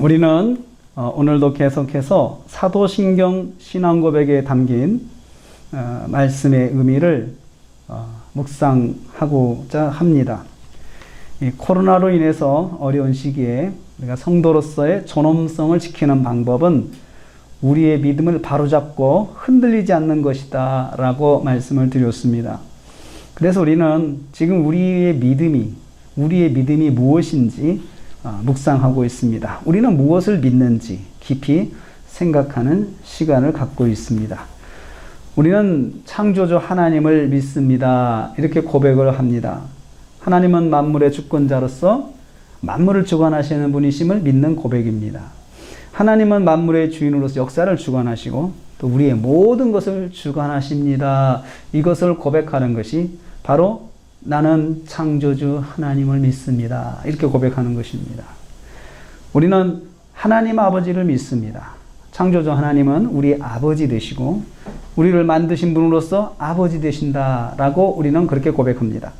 우리는 오늘도 계속해서 사도신경 신앙고백에 담긴 말씀의 의미를 묵상하고자 합니다. 이 코로나로 인해서 어려운 시기에 우리가 성도로서의 존엄성을 지키는 방법은 우리의 믿음을 바로잡고 흔들리지 않는 것이다 라고 말씀을 드렸습니다. 그래서 우리는 지금 우리의 믿음이 무엇인지 묵상하고 있습니다. 우리는 무엇을 믿는지 깊이 생각하는 시간을 갖고 있습니다. 우리는 창조주 하나님을 믿습니다. 이렇게 고백을 합니다. 하나님은 만물의 주권자로서 만물을 주관하시는 분이심을 믿는 고백입니다. 하나님은 만물의 주인으로서 역사를 주관하시고 또 우리의 모든 것을 주관하십니다. 이것을 고백하는 것이 바로 나는 창조주 하나님을 믿습니다. 이렇게 고백하는 것입니다. 우리는 하나님 아버지를 믿습니다. 창조주 하나님은 우리 아버지 되시고 우리를 만드신 분으로서 아버지 되신다라고 우리는 그렇게 고백합니다.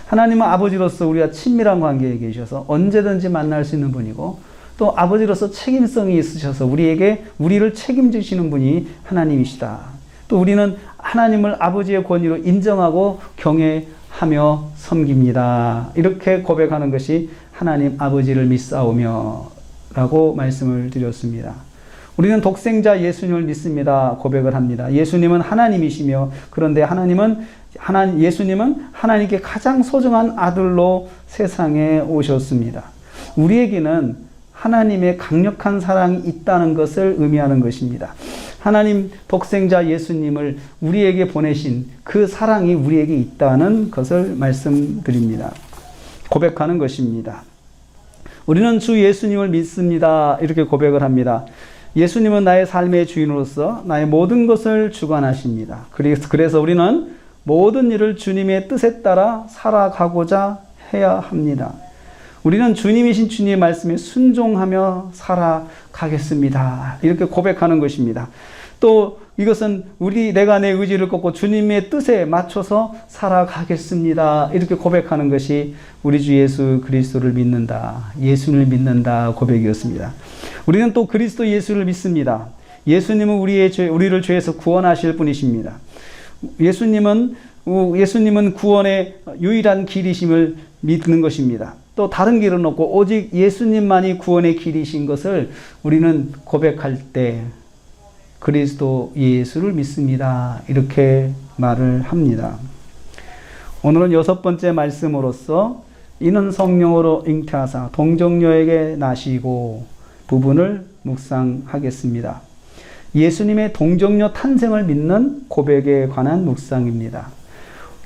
하나님은 아버지로서 우리와 친밀한 관계에 계셔서 언제든지 만날 수 있는 분이고 또 아버지로서 책임성이 있으셔서 우리를 책임지시는 분이 하나님이시다. 또 우리는 하나님을 아버지의 권위로 인정하고 경외하며 섬깁니다. 이렇게 고백하는 것이 하나님 아버지를 믿사오며 라고 말씀을 드렸습니다. 우리는 독생자 예수님을 믿습니다. 고백을 합니다. 예수님은 하나님이시며 그런데 예수님은 하나님께 가장 소중한 아들로 세상에 오셨습니다. 우리에게는 하나님의 강력한 사랑이 있다는 것을 의미하는 것입니다. 하나님 독생자 예수님을 우리에게 보내신 그 사랑이 우리에게 있다는 것을 말씀드립니다. 고백하는 것입니다. 우리는 주 예수님을 믿습니다. 이렇게 고백을 합니다. 예수님은 나의 삶의 주인으로서 나의 모든 것을 주관하십니다. 그래서 우리는 모든 일을 주님의 뜻에 따라 살아가고자 해야 합니다. 우리는 주님이신 주님의 말씀에 순종하며 살아가겠습니다. 이렇게 고백하는 것입니다. 또 이것은 내가 내 의지를 꺾고 주님의 뜻에 맞춰서 살아가겠습니다. 이렇게 고백하는 것이 우리 주 예수 그리스도를 믿는다. 예수를 믿는다 고백이었습니다. 우리는 또 그리스도 예수를 믿습니다. 예수님은 우리를 죄에서 구원하실 분이십니다. 예수님은 구원의 유일한 길이심을 믿는 것입니다. 또 다른 길은 없고 오직 예수님만이 구원의 길이신 것을 우리는 고백할 때 그리스도 예수를 믿습니다. 이렇게 말을 합니다. 오늘은 6번째 말씀으로서 이는 성령으로 잉태하사 동정녀에게 나시고 부분을 묵상하겠습니다. 예수님의 동정녀 탄생을 믿는 고백에 관한 묵상입니다.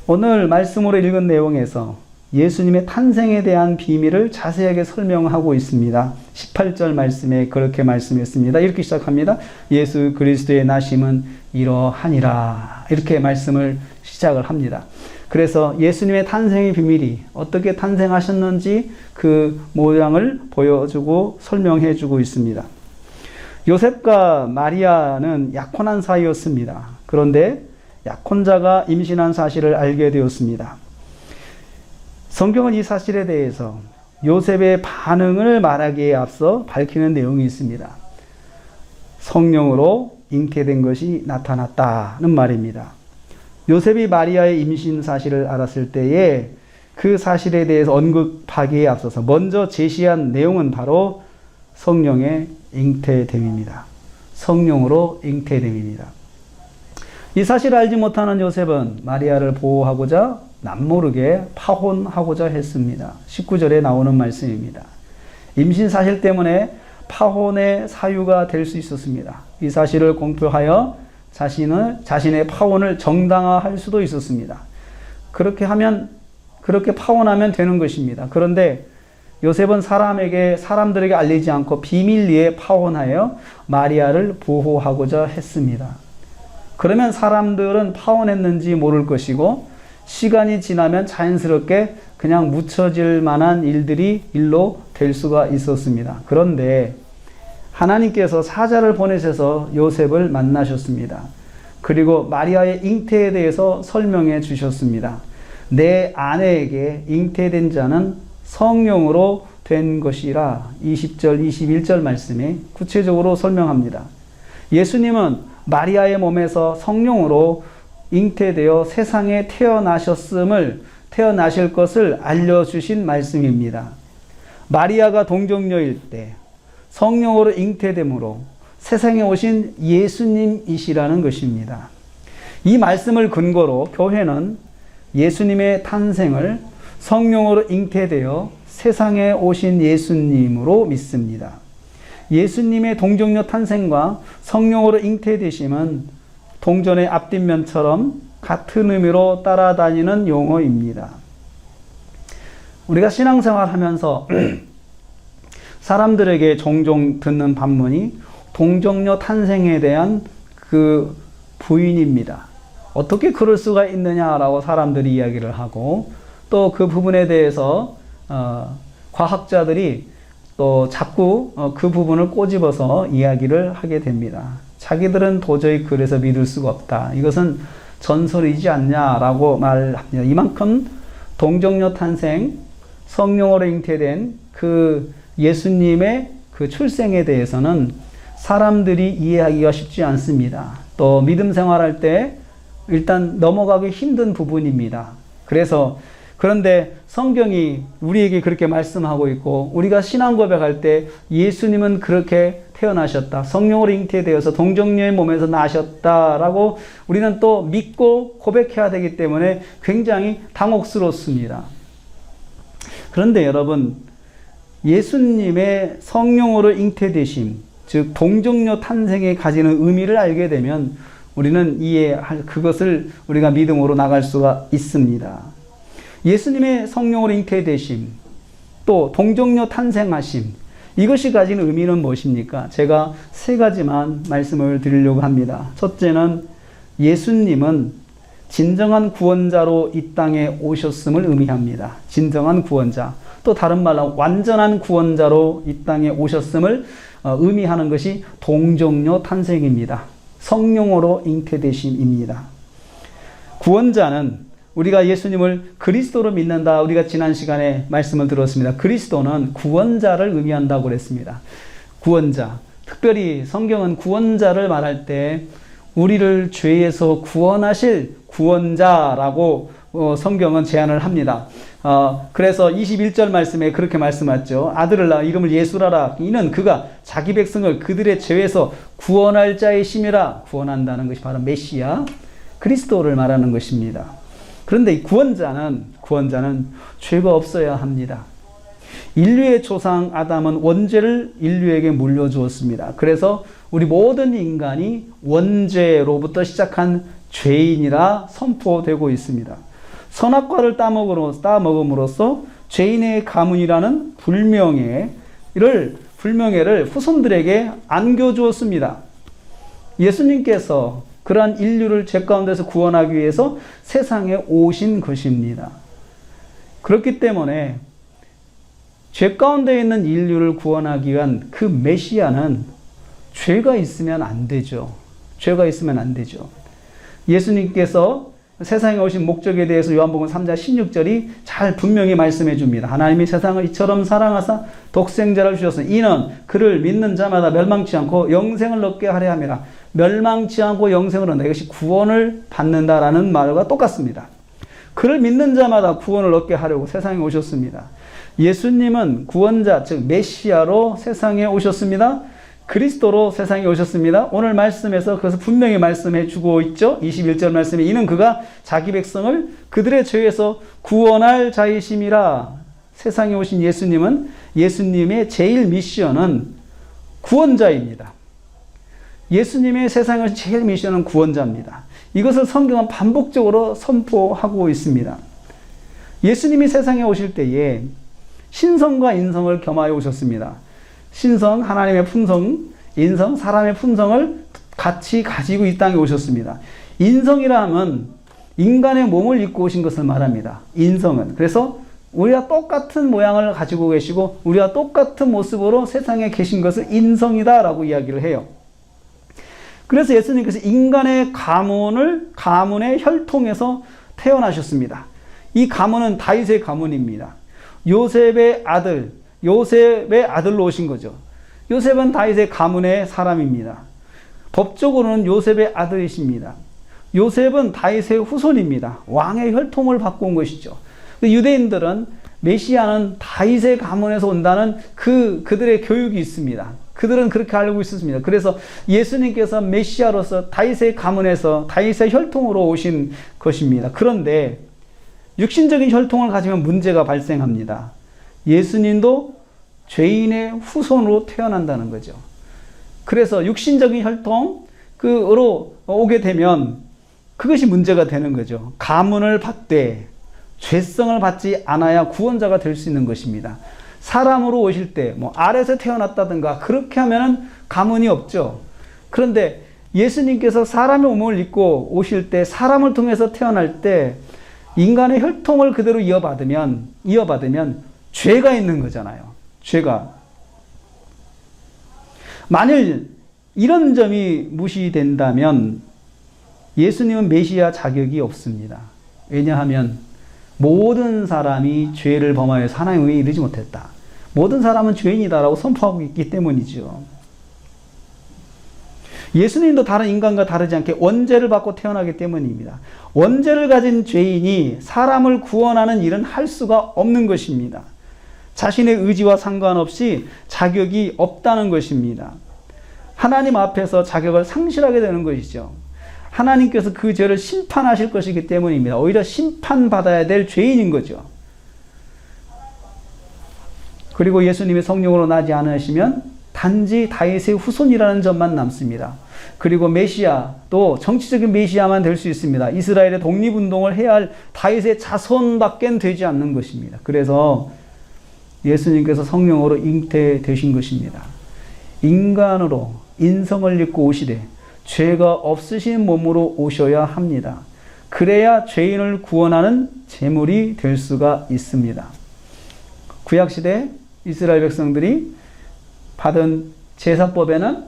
오늘 말씀으로 읽은 내용에서 예수님의 탄생에 대한 비밀을 자세하게 설명하고 있습니다. 18절 말씀에 그렇게 말씀했습니다. 이렇게 시작합니다. 예수 그리스도의 나심은 이러하니라. 이렇게 말씀을 시작을 합니다. 그래서 예수님의 탄생의 비밀이 어떻게 탄생하셨는지 그 모양을 보여주고 설명해주고 있습니다. 요셉과 마리아는 약혼한 사이였습니다. 그런데 약혼자가 임신한 사실을 알게 되었습니다. 성경은 이 사실에 대해서 요셉의 반응을 말하기에 앞서 밝히는 내용이 있습니다. 성령으로 잉태된 것이 나타났다는 말입니다. 요셉이 마리아의 임신 사실을 알았을 때에 그 사실에 대해서 언급하기에 앞서서 먼저 제시한 내용은 바로 성령의 잉태됨입니다. 성령으로 잉태됨입니다. 이 사실을 알지 못하는 요셉은 마리아를 보호하고자 남모르게 파혼하고자 했습니다. 19절에 나오는 말씀입니다. 임신 사실 때문에 파혼의 사유가 될 수 있었습니다. 이 사실을 공표하여 자신의 파혼을 정당화할 수도 있었습니다. 그렇게 파혼하면 되는 것입니다. 그런데 요셉은 사람들에게 알리지 않고 비밀리에 파혼하여 마리아를 보호하고자 했습니다. 그러면 사람들은 파혼했는지 모를 것이고 시간이 지나면 자연스럽게 그냥 묻혀질 만한 일로 될 수가 있었습니다. 그런데 하나님께서 사자를 보내셔서 요셉을 만나셨습니다. 그리고 마리아의 잉태에 대해서 설명해 주셨습니다. 내 아내에게 잉태된 자는 성령으로 된 것이라 20절, 21절 말씀에 구체적으로 설명합니다. 예수님은 마리아의 몸에서 성령으로 잉태되어 세상에 태어나실 것을 알려주신 말씀입니다. 마리아가 동정녀일 때 성령으로 잉태됨으로 세상에 오신 예수님이시라는 것입니다. 이 말씀을 근거로 교회는 예수님의 탄생을 성령으로 잉태되어 세상에 오신 예수님으로 믿습니다. 예수님의 동정녀 탄생과 성령으로 잉태되심은 동전의 앞뒷면처럼 같은 의미로 따라다니는 용어입니다. 우리가 신앙생활 하면서 사람들에게 종종 듣는 반문이 동정녀 탄생에 대한 그 부인입니다. 어떻게 그럴 수가 있느냐라고 사람들이 이야기를 하고, 또 그 부분에 대해서 과학자들이 또 자꾸 그 부분을 꼬집어서 이야기를 하게 됩니다. 자기들은 도저히 그래서 믿을 수가 없다. 이것은 전설이지 않냐라고 말합니다. 이만큼 동정녀 탄생, 성령으로 잉태된 그 예수님의 그 출생에 대해서는 사람들이 이해하기가 쉽지 않습니다. 또 믿음 생활할 때 일단 넘어가기 힘든 부분입니다. 그런데 성경이 우리에게 그렇게 말씀하고 있고, 우리가 신앙 고백할 때 예수님은 그렇게 태어나셨다, 성령으로 잉태되어서 동정녀의 몸에서 나셨다라고 우리는 또 믿고 고백해야 되기 때문에 굉장히 당혹스럽습니다. 그런데 여러분, 예수님의 성령으로 잉태되심, 즉 동정녀 탄생에 가지는 의미를 알게 되면 우리는 그것을 우리가 믿음으로 나갈 수가 있습니다. 예수님의 성령으로 잉태되심, 또 동정녀 탄생하심, 이것이 가진 의미는 무엇입니까? 제가 세 가지만 말씀을 드리려고 합니다. 첫째는 예수님은 진정한 구원자로 이 땅에 오셨음을 의미합니다. 진정한 구원자. 또 다른 말로 완전한 구원자로 이 땅에 오셨음을 의미하는 것이 동정녀 탄생입니다. 성령으로 잉태되심입니다. 구원자는 우리가 예수님을 그리스도로 믿는다. 우리가 지난 시간에 말씀을 들었습니다. 그리스도는 구원자를 의미한다고 그랬습니다. 구원자. 특별히 성경은 구원자를 말할 때 우리를 죄에서 구원하실 구원자라고 성경은 제안을 합니다. 그래서 21절 말씀에 그렇게 말씀하죠. 아들을 낳아 이름을 예수라라. 이는 그가 자기 백성을 그들의 죄에서 구원할 자의 심이라. 구원한다는 것이 바로 메시아 그리스도를 말하는 것입니다. 그런데 이 구원자는 죄가 없어야 합니다. 인류의 조상 아담은 원죄를 인류에게 물려주었습니다. 그래서 우리 모든 인간이 원죄로부터 시작한 죄인이라 선포되고 있습니다. 선악과를 따먹음으로써 죄인의 가문이라는 불명예를 후손들에게 안겨주었습니다. 예수님께서 그러한 인류를 죄 가운데서 구원하기 위해서 세상에 오신 것입니다. 그렇기 때문에 죄 가운데 있는 인류를 구원하기 위한 그 메시아는 죄가 있으면 안 되죠. 죄가 있으면 안 되죠. 예수님께서 세상에 오신 목적에 대해서 요한복음 3장 16절이 잘 분명히 말씀해 줍니다. 하나님이 세상을 이처럼 사랑하사 독생자를 주셨으니 이는 그를 믿는 자마다 멸망치 않고 영생을 얻게 하려 함이라. 멸망치 않고 영생을 얻는다. 이것이 구원을 받는다라는 말과 똑같습니다. 그를 믿는 자마다 구원을 얻게 하려고 세상에 오셨습니다. 예수님은 구원자, 즉 메시아로 세상에 오셨습니다. 그리스도로 세상에 오셨습니다. 오늘 말씀에서 그것을 분명히 말씀해 주고 있죠. 21절 말씀에 이는 그가 자기 백성을 그들의 죄에서 구원할 자이심이라. 세상에 오신 예수님의 제일 미션은 구원자입니다. 예수님의 세상에 오신 제일 미션은 구원자입니다. 이것을 성경은 반복적으로 선포하고 있습니다. 예수님이 세상에 오실 때에 신성과 인성을 겸하여 오셨습니다. 신성, 하나님의 품성, 인성, 사람의 품성을 같이 가지고 이 땅에 오셨습니다. 인성이라 하면 인간의 몸을 입고 오신 것을 말합니다. 인성은. 그래서 우리와 똑같은 모양을 가지고 계시고 우리와 똑같은 모습으로 세상에 계신 것을 인성이다라고 이야기를 해요. 그래서 예수님께서 인간의 가문의 혈통에서 태어나셨습니다. 이 가문은 다윗의 가문입니다. 요셉의 아들로 오신 거죠. 요셉은 다윗의 가문의 사람입니다. 법적으로는 요셉의 아들이십니다. 요셉은 다윗의 후손입니다. 왕의 혈통을 받고 온 것이죠. 유대인들은 메시아는 다윗의 가문에서 온다는 그들의 교육이 있습니다. 그들은 그렇게 알고 있었습니다. 그래서 예수님께서 메시아로서 다윗의 가문에서 다윗의 혈통으로 오신 것입니다. 그런데 육신적인 혈통을 가지면 문제가 발생합니다. 예수님도 죄인의 후손으로 태어난다는 거죠. 그래서 육신적인 혈통으로 오게 되면 그것이 문제가 되는 거죠. 가문을 받되 죄성을 받지 않아야 구원자가 될 수 있는 것입니다. 사람으로 오실 때 알에서 태어났다든가 그렇게 하면은 가문이 없죠. 그런데 예수님께서 사람의 몸을 입고 오실 때 사람을 통해서 태어날 때 인간의 혈통을 그대로 이어받으면 죄가 있는 거잖아요. 죄가. 만일 이런 점이 무시된다면 예수님은 메시아 자격이 없습니다. 왜냐하면 모든 사람이 죄를 범하여서 하나님의 의에 이르지 못했다. 모든 사람은 죄인이다라고 선포하고 있기 때문이죠. 예수님도 다른 인간과 다르지 않게 원죄를 받고 태어나기 때문입니다. 원죄를 가진 죄인이 사람을 구원하는 일은 할 수가 없는 것입니다. 자신의 의지와 상관없이 자격이 없다는 것입니다. 하나님 앞에서 자격을 상실하게 되는 것이죠. 하나님께서 그 죄를 심판하실 것이기 때문입니다. 오히려 심판받아야 될 죄인인 거죠. 그리고 예수님이 성령으로 나지 않으시면 단지 다윗의 후손이라는 점만 남습니다. 그리고 메시아도 정치적인 메시아만 될 수 있습니다. 이스라엘의 독립운동을 해야 할 다윗의 자손밖엔 되지 않는 것입니다. 그래서 예수님께서 성령으로 잉태되신 것입니다. 인간으로 인성을 입고 오시되 죄가 없으신 몸으로 오셔야 합니다. 그래야 죄인을 구원하는 제물이 될 수가 있습니다. 구약시대 이스라엘 백성들이 받은 제사법에는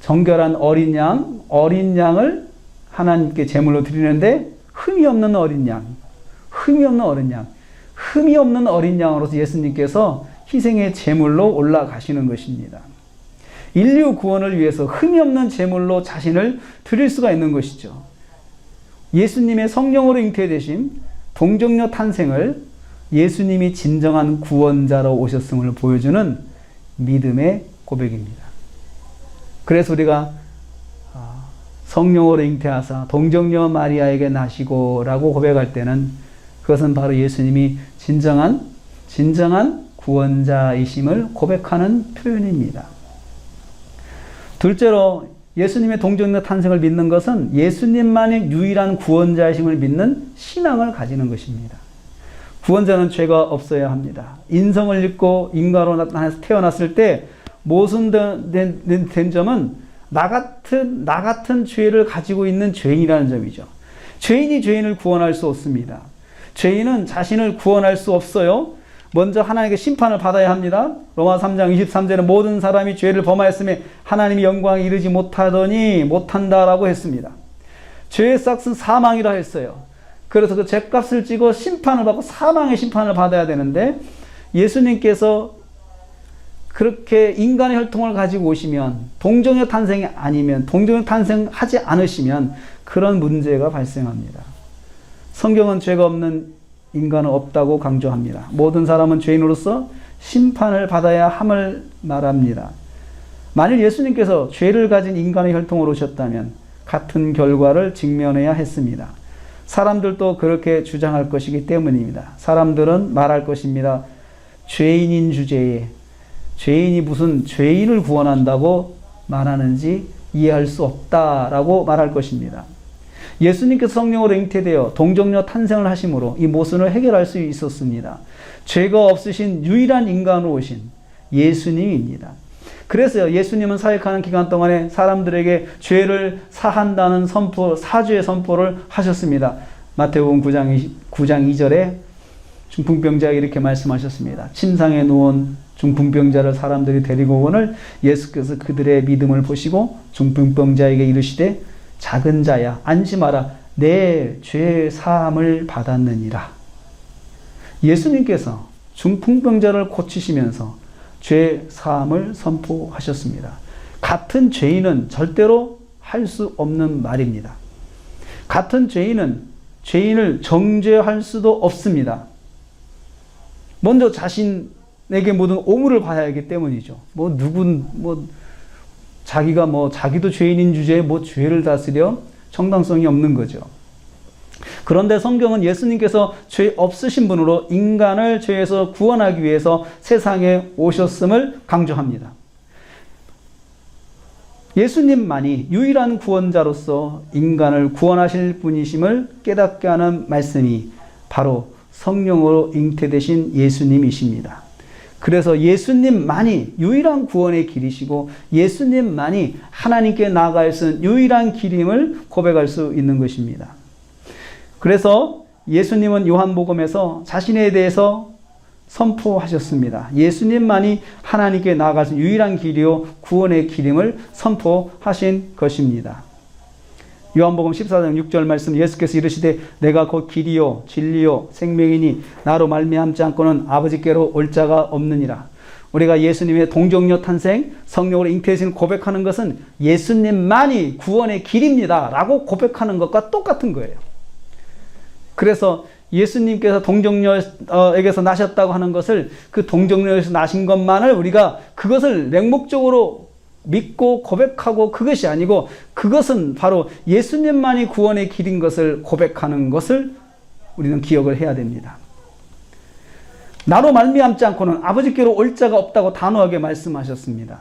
정결한 어린 양을 하나님께 제물로 드리는데 흠이 없는 어린 양으로서 예수님께서 희생의 제물로 올라가시는 것입니다. 인류 구원을 위해서 흠이 없는 제물로 자신을 드릴 수가 있는 것이죠. 예수님의 성령으로 잉태되신 동정녀 탄생을 예수님이 진정한 구원자로 오셨음을 보여주는 믿음의 고백입니다. 그래서 우리가 성령으로 잉태하사 동정녀 마리아에게 나시고 라고 고백할 때는 그것은 바로 예수님이 진정한 구원자이심을 고백하는 표현입니다. 둘째로 예수님의 동정녀 탄생을 믿는 것은 예수님만이 유일한 구원자이심을 믿는 신앙을 가지는 것입니다. 구원자는 죄가 없어야 합니다. 인성을 입고 인간으로 태어났을 때 모순된 점은 나 같은 죄를 가지고 있는 죄인이라는 점이죠. 죄인이 죄인을 구원할 수 없습니다. 죄인은 자신을 구원할 수 없어요. 먼저 하나님께 심판을 받아야 합니다. 로마 3장 23절에 모든 사람이 죄를 범하였음에 하나님이 영광에 이르지 못한다라고 했습니다. 죄의 싹은 사망이라 했어요. 그래서 그 죄값을 지고 심판을 받고 사망의 심판을 받아야 되는데 예수님께서 그렇게 인간의 혈통을 가지고 오시면 동정녀 탄생이 아니면 동정녀 탄생하지 않으시면 그런 문제가 발생합니다. 성경은 죄가 없는 인간은 없다고 강조합니다. 모든 사람은 죄인으로서 심판을 받아야 함을 말합니다. 만일 예수님께서 죄를 가진 인간의 혈통으로 오셨다면 같은 결과를 직면해야 했습니다. 사람들도 그렇게 주장할 것이기 때문입니다. 사람들은 말할 것입니다. 죄인인 주제에 죄인이 무슨 죄인을 구원한다고 말하는지 이해할 수 없다라고 말할 것입니다. 예수님께서 성령으로 잉태되어 동정녀 탄생을 하심으로 이 모순을 해결할 수 있었습니다. 죄가 없으신 유일한 인간으로 오신 예수님입니다. 그래서 예수님은 사역하는 기간 동안에 사람들에게 죄를 사한다는 사죄의 선포를 하셨습니다. 마태복음 9장 2절에 중풍병자에게 이렇게 말씀하셨습니다. 침상에 누운 중풍병자를 사람들이 데리고 오거늘 예수께서 그들의 믿음을 보시고 중풍병자에게 이르시되 작은 자야 안심하라 내 죄 사함을 받았느니라. 예수님께서 중풍병자를 고치시면서 죄 사함을 선포하셨습니다. 같은 죄인은 절대로 할 수 없는 말입니다. 같은 죄인은 죄인을 정죄할 수도 없습니다. 먼저 자신에게 모든 오물을 봐야 하기 때문이죠. 자기도 죄인인 주제에 죄를 다스려 정당성이 없는 거죠. 그런데 성경은 예수님께서 죄 없으신 분으로 인간을 죄에서 구원하기 위해서 세상에 오셨음을 강조합니다. 예수님만이 유일한 구원자로서 인간을 구원하실 분이심을 깨닫게 하는 말씀이 바로 성령으로 잉태되신 예수님이십니다. 그래서 예수님만이 유일한 구원의 길이시고 예수님만이 하나님께 나아갈 수 있는 유일한 길임을 고백할 수 있는 것입니다. 그래서 예수님은 요한복음에서 자신에 대해서 선포하셨습니다. 예수님만이 하나님께 나아갈 수 있는 유일한 길이요 구원의 길임을 선포하신 것입니다. 요한복음 14장 6절 말씀, 예수께서 이르시되 내가 곧 길이요 진리요 생명이니 나로 말미암지 않고는 아버지께로 올 자가 없느니라. 우리가 예수님의 동정녀 탄생, 성령으로 잉태되신 고백하는 것은 예수님만이 구원의 길입니다 라고 고백하는 것과 똑같은 거예요. 그래서 예수님께서 동정녀에게서 나셨다고 하는 것을, 그 동정녀에서 나신 것만을 우리가 그것을 맹목적으로 믿고 고백하고 그것이 아니고, 그것은 바로 예수님만이 구원의 길인 것을 고백하는 것을 우리는 기억을 해야 됩니다. 나로 말미암지 않고는 아버지께로 올 자가 없다고 단호하게 말씀하셨습니다.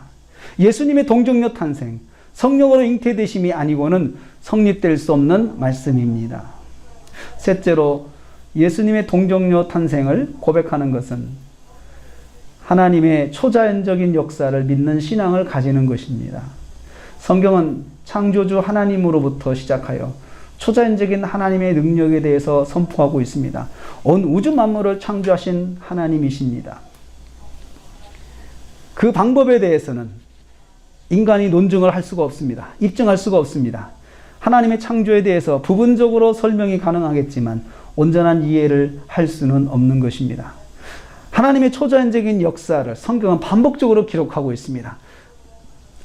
예수님의 동정녀 탄생, 성령으로 잉태되심이 아니고는 성립될 수 없는 말씀입니다. 셋째로, 예수님의 동정녀 탄생을 고백하는 것은 하나님의 초자연적인 역사를 믿는 신앙을 가지는 것입니다. 성경은 창조주 하나님으로부터 시작하여 초자연적인 하나님의 능력에 대해서 선포하고 있습니다. 온 우주 만물을 창조하신 하나님이십니다. 그 방법에 대해서는 인간이 논증을 할 수가 없습니다. 입증할 수가 없습니다. 하나님의 창조에 대해서 부분적으로 설명이 가능하겠지만 온전한 이해를 할 수는 없는 것입니다. 하나님의 초자연적인 역사를 성경은 반복적으로 기록하고 있습니다.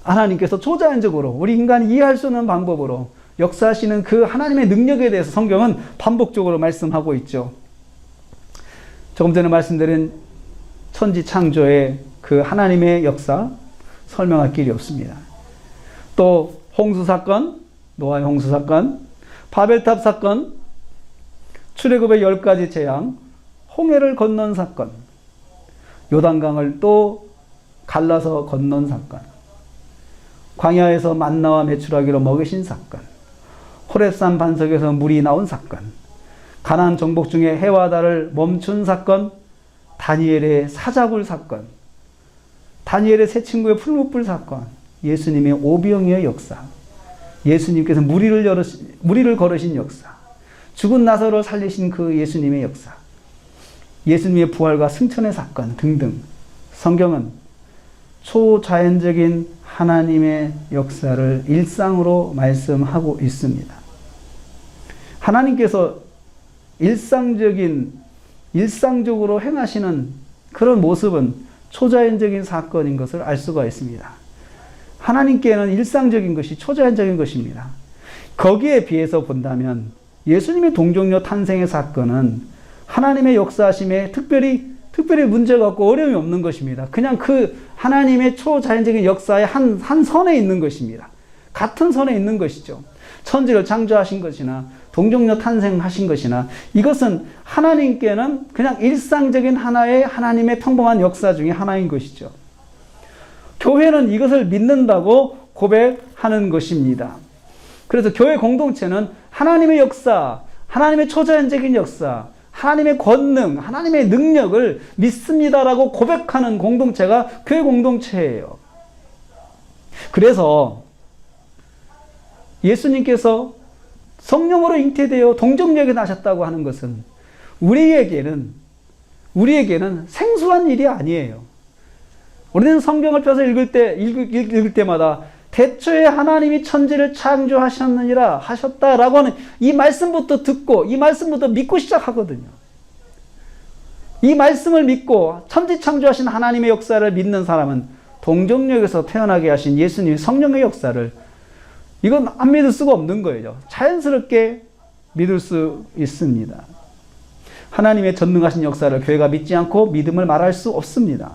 하나님께서 초자연적으로 우리 인간이 이해할 수 없는 방법으로 역사하시는 그 하나님의 능력에 대해서 성경은 반복적으로 말씀하고 있죠. 조금 전에 말씀드린 천지 창조의 그 하나님의 역사 설명할 길이 없습니다. 또 홍수 사건, 노아의 홍수 사건, 바벨탑 사건, 출애굽의 10가지 재앙, 홍해를 건넌 사건, 요단강을 또 갈라서 건넌 사건, 광야에서 만나와 메추라기로 먹이신 사건, 호렙산 반석에서 물이 나온 사건, 가나안 정복 중에 해와 달을 멈춘 사건, 다니엘의 사자굴 사건, 다니엘의 세 친구의 풀무불 사건, 예수님의 오병이어의 역사, 예수님께서 무리를 걸으신 역사, 죽은 나사로를 살리신 그 예수님의 역사, 예수님의 부활과 승천의 사건 등등, 성경은 초자연적인 하나님의 역사를 일상으로 말씀하고 있습니다. 하나님께서 일상적으로 행하시는 그런 모습은 초자연적인 사건인 것을 알 수가 있습니다. 하나님께는 일상적인 것이 초자연적인 것입니다. 거기에 비해서 본다면 예수님의 동정녀 탄생의 사건은 하나님의 역사하심에 특별히 문제가 없고 어려움이 없는 것입니다. 그냥 그 하나님의 초자연적인 역사의 한 선에 있는 것입니다. 같은 선에 있는 것이죠. 천지를 창조하신 것이나 동정녀 탄생하신 것이나 이것은 하나님께는 그냥 일상적인 하나의 하나님의 평범한 역사 중에 하나인 것이죠. 교회는 이것을 믿는다고 고백하는 것입니다. 그래서 교회 공동체는 하나님의 역사, 하나님의 초자연적인 역사, 하나님의 권능, 하나님의 능력을 믿습니다라고 고백하는 공동체가 교회 공동체예요. 그래서 예수님께서 성령으로 잉태되어 동정녀에게 나셨다고 하는 것은 우리에게는 생소한 일이 아니에요. 우리는 성경을 펴서 읽을 때마다 대초에 하나님이 천지를 창조하셨느니라 하셨다라고 하는 이 말씀부터 듣고 이 말씀부터 믿고 시작하거든요. 이 말씀을 믿고 천지창조하신 하나님의 역사를 믿는 사람은 동정역에서 태어나게 하신 예수님의 성령의 역사를 이건 안 믿을 수가 없는 거예요. 자연스럽게 믿을 수 있습니다. 하나님의 전능하신 역사를 교회가 믿지 않고 믿음을 말할 수 없습니다.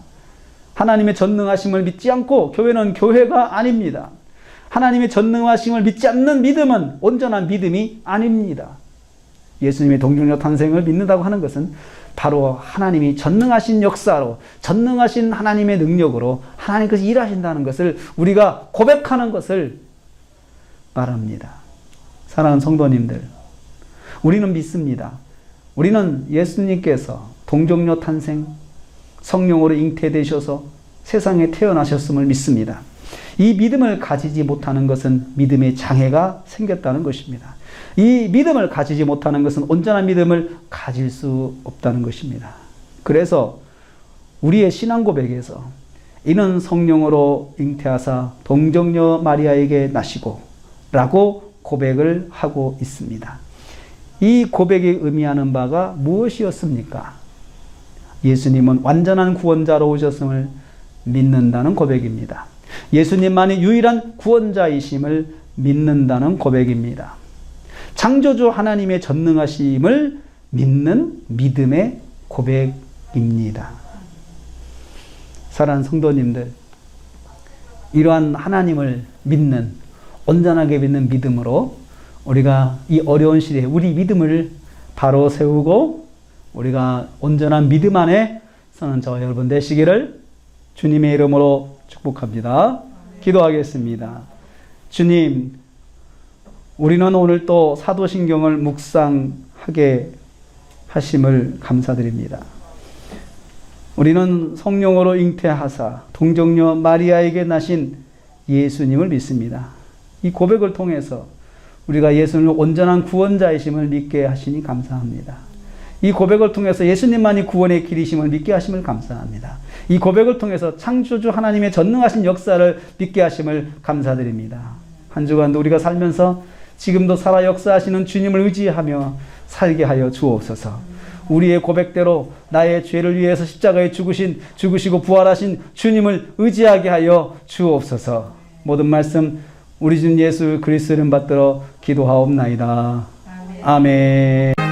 하나님의 전능하심을 믿지 않고 교회는 교회가 아닙니다. 하나님의 전능하심을 믿지 않는 믿음은 온전한 믿음이 아닙니다. 예수님의 동정녀 탄생을 믿는다고 하는 것은 바로 하나님이 전능하신 역사로, 전능하신 하나님의 능력으로 하나님께서 일하신다는 것을 우리가 고백하는 것을 말합니다. 사랑하는 성도님들, 우리는 믿습니다. 우리는 예수님께서 동정녀 탄생, 성령으로 잉태되셔서 세상에 태어나셨음을 믿습니다. 이 믿음을 가지지 못하는 것은 믿음의 장애가 생겼다는 것입니다. 이 믿음을 가지지 못하는 것은 온전한 믿음을 가질 수 없다는 것입니다. 그래서 우리의 신앙 고백에서 이는 성령으로 잉태하사 동정녀 마리아에게 나시고 라고 고백을 하고 있습니다. 이 고백이 의미하는 바가 무엇이었습니까? 예수님은 완전한 구원자로 오셨음을 믿는다는 고백입니다. 예수님만이 유일한 구원자이심을 믿는다는 고백입니다. 창조주 하나님의 전능하심을 믿는 믿음의 고백입니다. 사랑하는 성도님들, 이러한 하나님을 믿는, 온전하게 믿는 믿음으로 우리가 이 어려운 시대에 우리 믿음을 바로 세우고 우리가 온전한 믿음 안에 서는 저와 여러분 되시기를 주님의 이름으로 축복합니다. 기도하겠습니다. 주님, 우리는 오늘 또 사도신경을 묵상하게 하심을 감사드립니다. 우리는 성령으로 잉태하사 동정녀 마리아에게 나신 예수님을 믿습니다. 이 고백을 통해서 우리가 예수님을 온전한 구원자이심을 믿게 하시니 감사합니다. 이 고백을 통해서 예수님만이 구원의 길이심을 믿게 하심을 감사합니다. 이 고백을 통해서 창조주 하나님의 전능하신 역사를 믿게 하심을 감사드립니다. 한 주간도 우리가 살면서 지금도 살아 역사하시는 주님을 의지하며 살게 하여 주옵소서. 우리의 고백대로 나의 죄를 위해서 십자가에 죽으시고 부활하신 주님을 의지하게 하여 주옵소서. 모든 말씀 우리 주 예수 그리스도 이름 받들어 기도하옵나이다. 아멘.